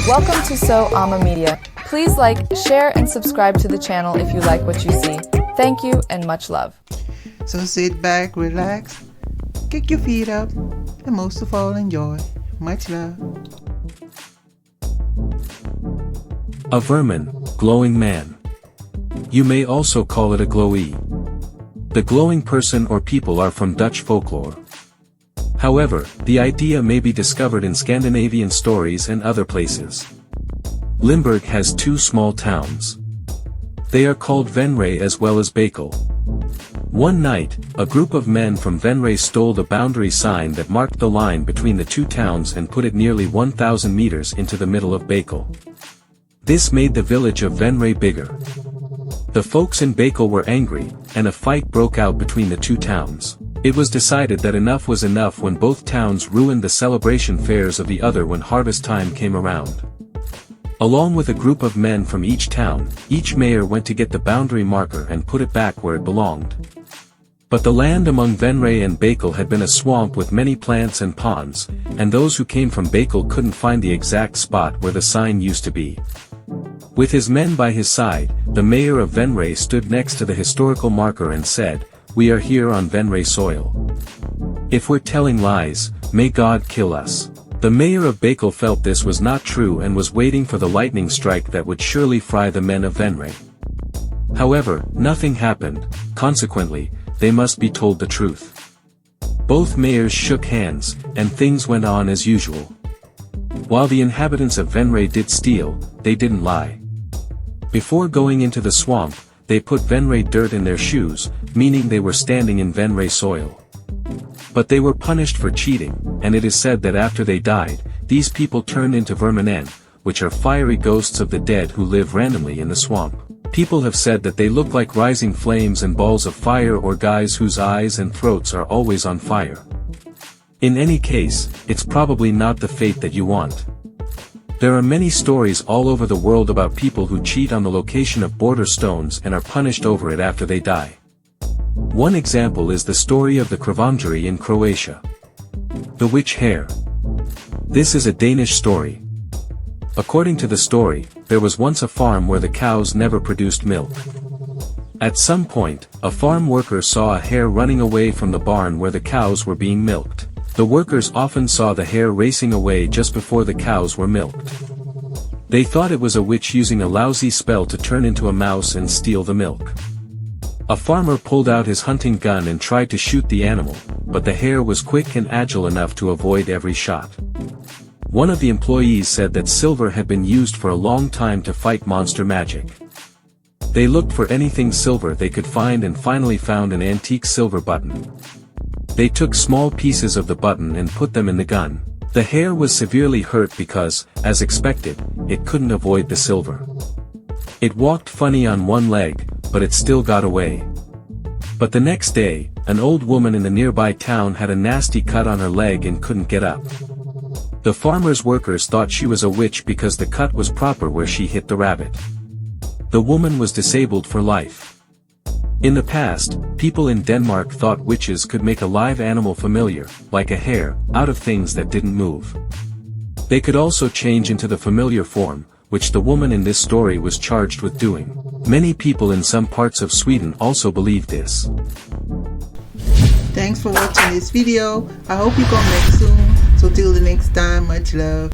Welcome to AmA Media. Please like, share, and subscribe to the channel if you like what you see. Thank you and much love. So sit back, relax, kick your feet up, and most of all enjoy. Much love. A vermin, glowing man. You may also call it a glowy. The glowing person or people are from Dutch folklore. However, the idea may be discovered in Scandinavian stories and other places. Limburg has two small towns. They are called Venray as well as Bakel. One night, a group of men from Venray stole the boundary sign that marked the line between the two towns and put it nearly 1,000 meters into the middle of Bakel. This made the village of Venray bigger. The folks in Bakel were angry, and a fight broke out between the two towns. It was decided that enough was enough when both towns ruined the celebration fairs of the other when harvest time came around. Along with a group of men from each town, each mayor went to get the boundary marker and put it back where it belonged. But the land among Venray and Bakel had been a swamp with many plants and ponds, and those who came from Bakel couldn't find the exact spot where the sign used to be. With his men by his side, the mayor of Venray stood next to the historical marker and said, "We are here on Venray soil. If we're telling lies, may God kill us." The mayor of Bakel felt this was not true and was waiting for the lightning strike that would surely fry the men of Venray. However, nothing happened, consequently, they must be told the truth. Both mayors shook hands, and things went on as usual. While the inhabitants of Venray did steal, they didn't lie. Before going into the swamp, they put Venray dirt in their shoes, meaning they were standing in Venray soil. But they were punished for cheating, and it is said that after they died, these people turned into verminen, which are fiery ghosts of the dead who live randomly in the swamp. People have said that they look like rising flames and balls of fire or guys whose eyes and throats are always on fire. In any case, it's probably not the fate that you want. There are many stories all over the world about people who cheat on the location of border stones and are punished over it after they die. One example is the story of the Kravandjeri in Croatia. The witch hare. This is a Danish story. According to the story, there was once a farm where the cows never produced milk. At some point, a farm worker saw a hare running away from the barn where the cows were being milked. The workers often saw the hare racing away just before the cows were milked. They thought it was a witch using a lousy spell to turn into a mouse and steal the milk. A farmer pulled out his hunting gun and tried to shoot the animal, but the hare was quick and agile enough to avoid every shot. One of the employees said that silver had been used for a long time to fight monster magic. They looked for anything silver they could find and finally found an antique silver button. They took small pieces of the button and put them in the gun. The hare was severely hurt because, as expected, it couldn't avoid the silver. It walked funny on one leg, but it still got away. But the next day, an old woman in the nearby town had a nasty cut on her leg and couldn't get up. The farmer's workers thought she was a witch because the cut was proper where she hit the rabbit. The woman was disabled for life. In the past, people in Denmark thought witches could make a live animal familiar, like a hare, out of things that didn't move. They could also change into the familiar form, which the woman in this story was charged with doing. Many people in some parts of Sweden also believe this. Thanks for watching this video. I hope you come back soon. So till the next time, much love.